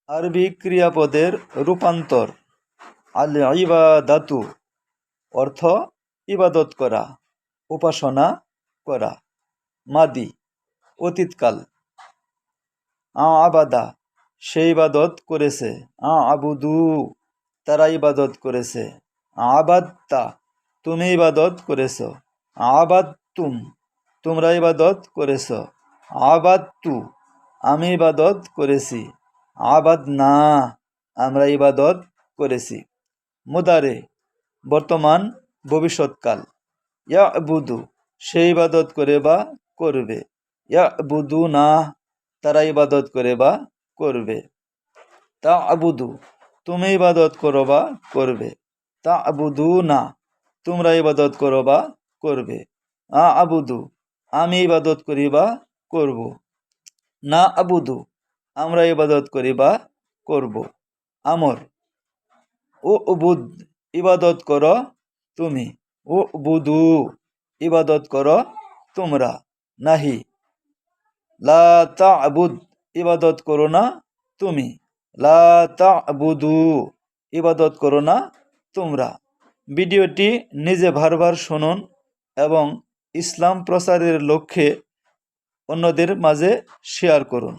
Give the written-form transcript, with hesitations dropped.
আরবি ক্রিয়াপদের রূপান্তর। আল ইবাদাতু অর্থ ইবাদত করা, উপাসনা করা। মাদি অতীতকাল। আবাদা সে ইবাদত করেছে। আবুদু তারা ইবাদত করেছে। আবাদতা তুমি ইবাদত করেছ। আবাদতুম তোমরা ইবাদত করেছ। আবাদতু আমি ইবাদত করেছি। আবাদনা আমরা ইবাদত করেছি। মুদারে বর্তমান ভবিষ্যৎকাল। ইয়াবুদু সে ইবাদত করে বা করবে। ইয়াবুদুনা তারা ইবাদত করে বা করবে। তা'বুদু তুমি ইবাদত করো বা করবে। তা'বুদুনা তোমরা ইবাদত করো বা করবে। আ'বুদু আমি ইবাদত করি বা করব। না আবুদু আমরা ইবাদত করি বা করব। আমর উবুদ ইবাদত করো তুমি। উবুদু ইবাদত করো তোমরা। নাহি লা তা'বুদ ইবাদত করো না তুমি। লা তা'বুদু ইবাদত করো না তোমরা। ভিডিওটি নিজে বারবার শুনুন এবং ইসলাম প্রচারের লক্ষ্যে অন্যদের মাঝে শেয়ার করুন।